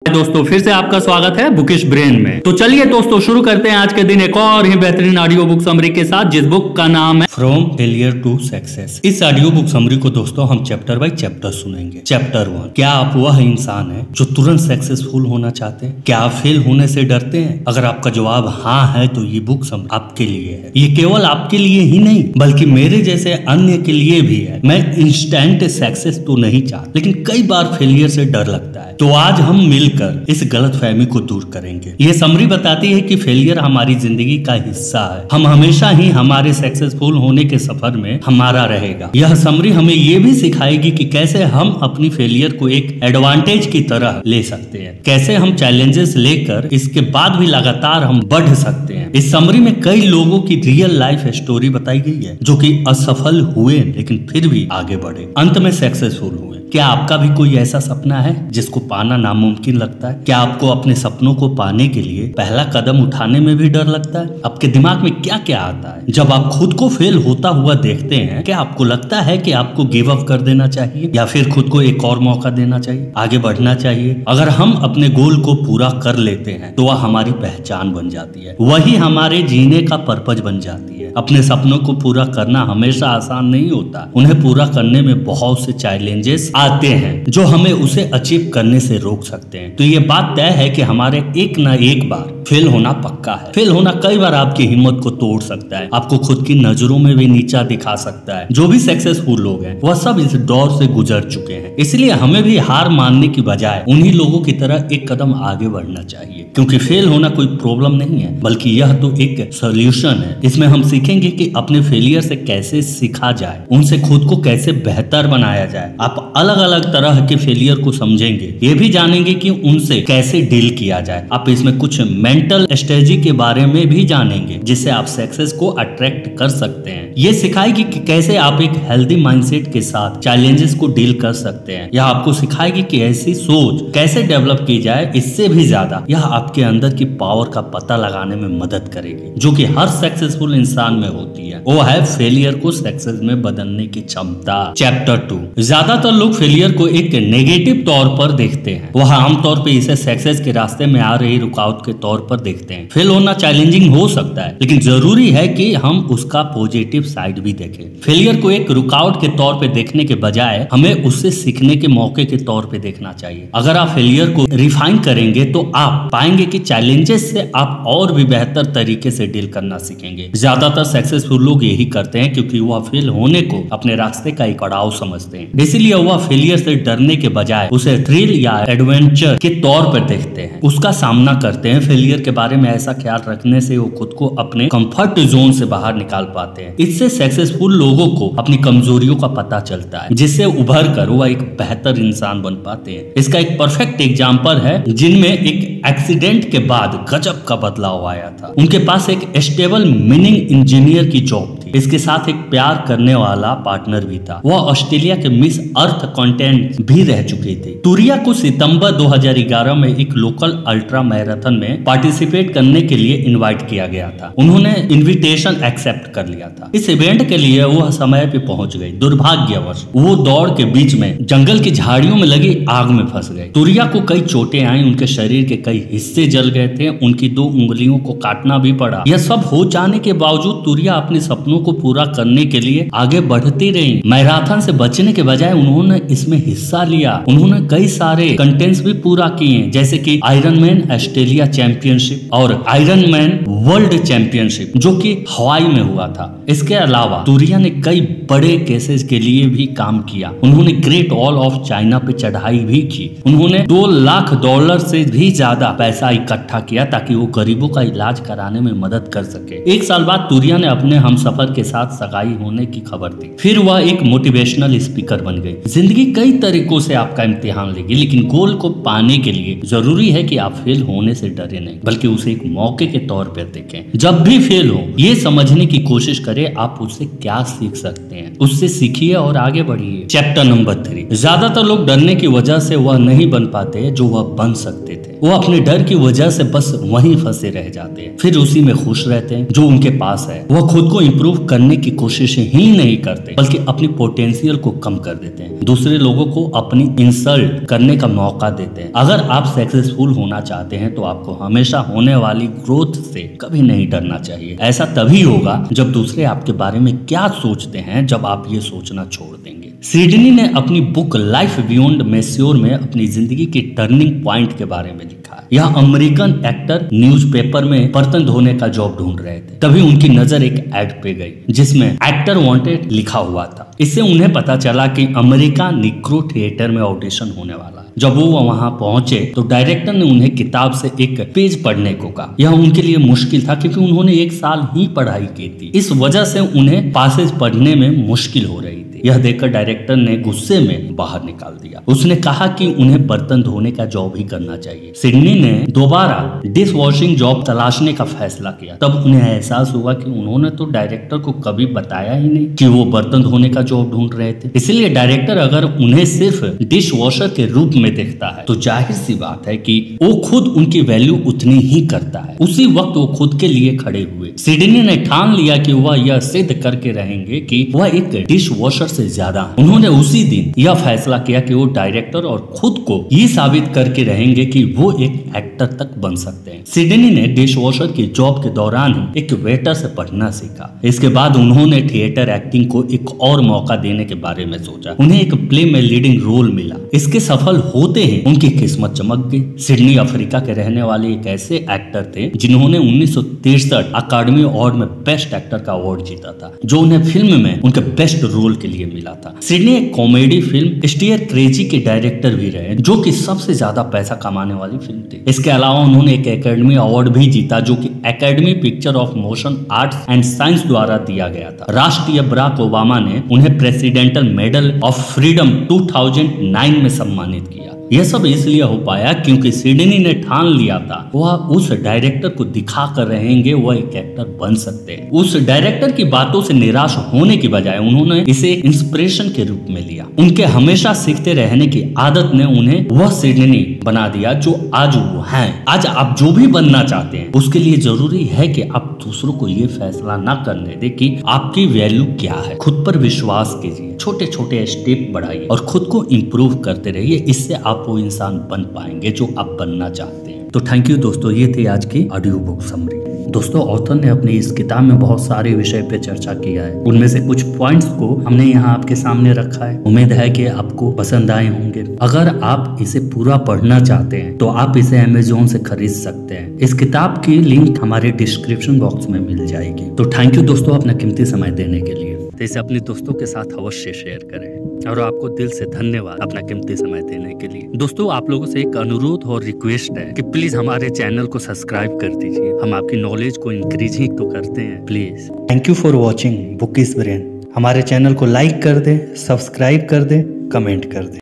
दोस्तों फिर से आपका स्वागत है बुकिश ब्रेन में। तो चलिए दोस्तों शुरू करते हैं आज के दिन एक और ही बेहतरीन ऑडियो बुक समरी के साथ, जिस बुक का नाम है फ्रॉम फेलियर टू सक्सेस। इस ऑडियो बुक समरी को दोस्तों हम चैप्टर बाय चैप्टर सुनेंगे। चैप्टर 1, क्या आप वह इंसान हैं जो तुरंत सक्सेसफुल होना चाहते हैं? क्या आप फेल होने से डरते हैं? अगर आपका जवाब हाँ है तो ये बुक समरी आपके लिए है। ये केवल आपके लिए ही नहीं बल्कि मेरे जैसे अन्य के लिए भी है। मैं इंस्टेंट सक्सेस तो नहीं चाहता, लेकिन कई बार फेलियर से डर लगता है। तो आज हम मिलकर इस गलतफहमी को दूर करेंगे। ये समरी बताती है कि फेलियर हमारी जिंदगी का हिस्सा है। हम हमेशा ही हमारे सक्सेसफुल होने के सफर में हमारा रहेगा। यह समरी हमें ये भी सिखाएगी कि कैसे हम अपनी फेलियर को एक एडवांटेज की तरह ले सकते हैं, कैसे हम चैलेंजेस लेकर इसके बाद भी लगातार हम बढ़ सकते हैं। इस समरी में कई लोगों की रियल लाइफ स्टोरी बताई गई है जो कि असफल हुए लेकिन फिर भी आगे बढ़े, अंत में सक्सेसफुल हुए। क्या आपका भी कोई ऐसा सपना है जिसको पाना नामुमकिन लगता है? क्या आपको अपने सपनों को पाने के लिए पहला कदम उठाने में भी डर लगता है? आपके दिमाग में क्या क्या आता है जब आप खुद को फेल होता हुआ देखते हैं? क्या आपको लगता है कि आपको गिव अप कर देना चाहिए या फिर खुद को एक और मौका देना चाहिए, आगे बढ़ना चाहिए? अगर हम अपने गोल को पूरा कर लेते हैं तो वह हमारी पहचान बन जाती है, वही हमारे जीने का पर्पज बन जाती है। अपने सपनों को पूरा करना हमेशा आसान नहीं होता। उन्हें पूरा करने में बहुत से चैलेंजेस आते हैं जो हमें उसे अचीव करने से रोक सकते हैं। तो ये बात तय है कि हमारे एक ना एक बार फेल होना पक्का है। फेल होना कई बार आपकी हिम्मत को तोड़ सकता है, आपको खुद की नजरों में भी नीचा दिखा सकता है। जो भी सक्सेसफुल लोग हैं वह सब इस दौर से गुजर चुके हैं, इसलिए हमें भी हार मानने की बजाय उन्हीं लोगों की तरह एक कदम आगे बढ़ना चाहिए। क्योंकि फेल होना कोई प्रॉब्लम नहीं है बल्कि यह तो एक सोल्यूशन है। इसमें हम सीखेंगे कि अपने फेलियर से कैसे सीखा जाए, उनसे खुद को कैसे बेहतर बनाया जाए। आप अलग अलग तरह के फेलियर को समझेंगे, ये भी जानेंगे कि उनसे कैसे डील किया जाए। आप इसमें कुछ मेंटल स्ट्रेटजी के बारे में भी जानेंगे जिससे आप सक्सेस को अट्रैक्ट कर सकते हैं। ये सिखाएगी कि कैसे आप एक हेल्दी माइंडसेट के साथ चैलेंजेस को डील कर सकते हैं। यह आपको सिखाएगी कि ऐसी सोच कैसे डेवलप की जाए। इससे भी ज्यादा यह आपके अंदर की पावर का पता लगाने में मदद करेगी जो कि हर सक्सेसफुल इंसान में होती है। वो है फेलियर को सक्सेस में बदलने की क्षमता। चैप्टर 2, ज्यादातर लोग फेलियर को एक नेगेटिव तौर पर देखते हैं। वह आमतौर पर इसे सक्सेस के रास्ते में आ रही रुकावट के तौर पर देखते हैं। फेल होना चैलेंजिंग हो सकता है लेकिन जरूरी है कि हम उसका पॉजिटिव साइड भी देखें। फेलियर को एक रुकावट के तौर पे देखने के बजाय हमें उससे सीखने के मौके के तौर पे देखना चाहिए। अगर आप फेलियर को रिफाइन करेंगे तो आप पाएंगे कि चैलेंजेस से आप और भी बेहतर तरीके से डील करना सीखेंगे। ज्यादातर सक्सेसफुल लोग यही करते हैं क्योंकि वह फेल होने को अपने रास्ते का एक पड़ाव समझते हैं, इसलिए वह फेलियर से डरने के बजाय उसे थ्रिल या एडवेंचर के तौर पर देखते हैं, उसका सामना करते हैं। फेलियर के बारे में ऐसा ख्याल रखने से वो खुद को अपने कंफर्ट जोन से बाहर निकाल पाते हैं। इससे सक्सेसफुल लोगों को अपनी कमजोरियों का पता चलता है जिससे उभर कर वह एक बेहतर इंसान बन पाते हैं। इसका एक परफेक्ट एग्जाम्पल है जिनमें एक एक्सीडेंट के बाद गजब का बदलाव आया था। उनके पास एक स्टेबल मीनिंग इंजीनियर की जॉब थी, इसके साथ एक प्यार करने वाला पार्टनर भी था। वह ऑस्ट्रेलिया के मिस अर्थ कंटेंट भी रह चुकी थी। तुरिया को सितंबर 2011 में एक लोकल अल्ट्रा मैराथन में पार्टिसिपेट करने के लिए इनवाइट किया गया था। उन्होंने इनविटेशन एक्सेप्ट कर लिया था। इस इवेंट के लिए वह समय पे पहुंच गई। दुर्भाग्यवश वो दौड़ के बीच में जंगल की झाड़ियों में लगी आग में फंस गए। तुरिया को कई चोटें आई, उनके शरीर के कई हिस्से जल गए थे, उनकी 2 उंगलियों को काटना भी पड़ा। यह सब हो जाने के बावजूद तुरिया अपने सपनों को पूरा करने के लिए आगे बढ़ती रही। मैराथन से बचने के बजाय उन्होंने इसमें हिस्सा लिया। उन्होंने कई सारे कंटेंट्स भी पूरा किए जैसे कि आयरन मैन ऑस्ट्रेलिया चैंपियनशिप और आयरन मैन वर्ल्ड चैंपियनशिप जो कि हवाई में हुआ था। इसके अलावा तुरिया ने कई बड़े केसेस के लिए भी काम किया। उन्होंने ग्रेट वॉल ऑफ चाइना पे चढ़ाई भी की। उन्होंने $2 लाख से भी ज्यादा पैसा इकट्ठा किया ताकि वो गरीबों का इलाज कराने में मदद कर सके। 1 साल बाद तुरिया ने अपने हमसफर के साथ सगाई होने की खबर दी। फिर वह एक मोटिवेशनल स्पीकर बन गई। जिंदगी कई तरीकों से आपका इम्तिहान लेगी लेकिन गोल को पाने के लिए जरूरी है कि आप फेल होने से डरे नहीं बल्कि उसे एक मौके के तौर पर देखें। जब भी फेल हो ये समझने की कोशिश करें आप उससे क्या सीख सकते हैं, उससे सीखिए और आगे बढ़िए। चैप्टर नंबर 3, ज्यादातर लोग डरने की वजह से वह नहीं बन पाते जो वह बन सकते थे। वो अपने डर की वजह से बस वहीं फंसे रह जाते हैं, फिर उसी में खुश रहते हैं जो उनके पास है। वह खुद को इम्प्रूव इम्प्रूव करने की कोशिश ही नहीं करते, बल्कि अपनी पोटेंशियल को कम कर देते हैं, दूसरे लोगों को अपनी इंसल्ट करने का मौका देते हैं। अगर आप सक्सेसफुल होना चाहते हैं तो आपको हमेशा होने वाली ग्रोथ से कभी नहीं डरना चाहिए। ऐसा तभी होगा जब दूसरे आपके बारे में क्या सोचते हैं, जब आप ये सोचना छोड़ देंगे। सिडनी ने अपनी बुक लाइफ बियॉन्ड मैच्योर में अपनी जिंदगी के टर्निंग पॉइंट के बारे में लिखा है। यह अमेरिकन एक्टर न्यूज़पेपर में बर्तन धोने का जॉब ढूंढ रहे थे, तभी उनकी नजर एक एड पे गई जिसमें एक्टर वांटेड लिखा हुआ था। इससे उन्हें पता चला कि अमेरिका निग्रो थिएटर में ऑडिशन होने वाला है। जब वो वहां पहुंचे तो डायरेक्टर ने उन्हें किताब से एक पेज पढ़ने को कहा। यह उनके लिए मुश्किल था क्योंकि उन्होंने 1 साल ही पढ़ाई की थी। इस वजह से उन्हें पासेज पढ़ने में मुश्किल हो रही थी। यह देखकर डायरेक्टर ने गुस्से में बाहर निकाल दिया। उसने कहा कि उन्हें बर्तन धोने का जॉब ही करना चाहिए। सिडनी ने दोबारा डिश वॉशिंग जॉब तलाशने का फैसला किया। तब उन्हें एहसास हुआ कि उन्होंने तो डायरेक्टर को कभी बताया ही नहीं कि वो बर्तन धोने का जॉब ढूंढ रहे थे। इसलिए डायरेक्टर अगर उन्हें सिर्फ डिश वॉशर के रूप में देखता है तो जाहिर सी बात है कि वो खुद उनकी वैल्यू उतनी ही करता है। उसी वक्त वो खुद के लिए खड़े हुए। सिडनी ने ठान लिया कि वह यह सिद्ध करके रहेंगे कि वह एक डिश वॉशर से ज्यादा है। उन्होंने उसी दिन यह फैसला किया कि वो डायरेक्टर और खुद को ये साबित करके रहेंगे कि वो एक एक्टर तक बन सकते हैं। सिडनी ने डिश वॉशर की जॉब के दौरान ही एक वेटर से पढ़ना सीखा। इसके बाद उन्होंने थिएटर एक्टिंग को एक और मौका देने के बारे में सोचा। उन्हें एक प्ले में लीडिंग रोल मिला। इसके सफल होते ही उनकी किस्मत चमक गई। सिडनी अफ्रीका के रहने वाले एक ऐसे एक्टर थे जिन्होंने 1963 अकादमी अवार्ड में बेस्ट एक्टर का अवार्ड जीता था, जो उन्हें फिल्म में उनके बेस्ट रोल के लिए मिला था। सिडनी एक कॉमेडी फिल्म स्टीयर क्रेजी के डायरेक्टर भी रहे, जो कि सबसे ज्यादा पैसा कमाने वाली फिल्म थी। इसके अलावा उन्होंने एक एकेडमी अवार्ड भी जीता, जो कि academy picture of motion arts and science द्वारा दिया गया था। राष्ट्रीय बराक ओबामा ने उन्हें प्रेसिडेंटल मेडल ऑफ फ्रीडम 2009 में सम्मानित किया। यह सब इसलिए हो पाया क्योंकि सिडनी ने ठान लिया था वह उस डायरेक्टर को दिखा कर रहेंगे वह एक एक्टर बन सकते हैं। उस डायरेक्टर की बातों से निराश होने की बजाय उन्होंने इसे इंस्पिरेशन के रूप में लिया। उनके हमेशा सीखते रहने की आदत ने उन्हें वह सिडनी बना दिया जो आज वो हैं। आज आप जो भी बनना चाहते हैं उसके लिए जरूरी है कि आप दूसरों को ये फैसला ना करने दे कि आपकी वैल्यू क्या है। खुद पर विश्वास कीजिए, छोटे छोटे स्टेप बढ़ाइए और खुद को इम्प्रूव करते रहिए। इससे आप वो इंसान बन पाएंगे जो आप बनना चाहते हैं। तो थैंक यू दोस्तों, ये थी आज की ऑडियो बुक समरी। दोस्तों, ऑथर ने अपनी इस किताब में बहुत सारे विषय पे चर्चा किया है। उनमें से कुछ पॉइंट्स को हमने यहाँ आपके सामने रखा है। उम्मीद है कि आपको पसंद आए होंगे। अगर आप इसे पूरा पढ़ना चाहते हैं तो आप इसे अमेज़न से खरीद सकते हैं। इस किताब की लिंक हमारे डिस्क्रिप्शन बॉक्स में मिल जाएगी। तो थैंक यू दोस्तों अपना कीमती समय देने के लिए। तो इसे अपने दोस्तों के साथ अवश्य शेयर करें और आपको दिल से धन्यवाद अपना कीमती समय देने के लिए। दोस्तों, आप लोगों से एक अनुरोध और रिक्वेस्ट है कि प्लीज हमारे चैनल को सब्सक्राइब कर दीजिए। हम आपकी नॉलेज को इंक्रीज ही तो करते हैं, please. Thank you for watching bookish brain. हमारे चैनल को लाइक कर दें, सब्सक्राइब कर दें, कमेंट कर दें।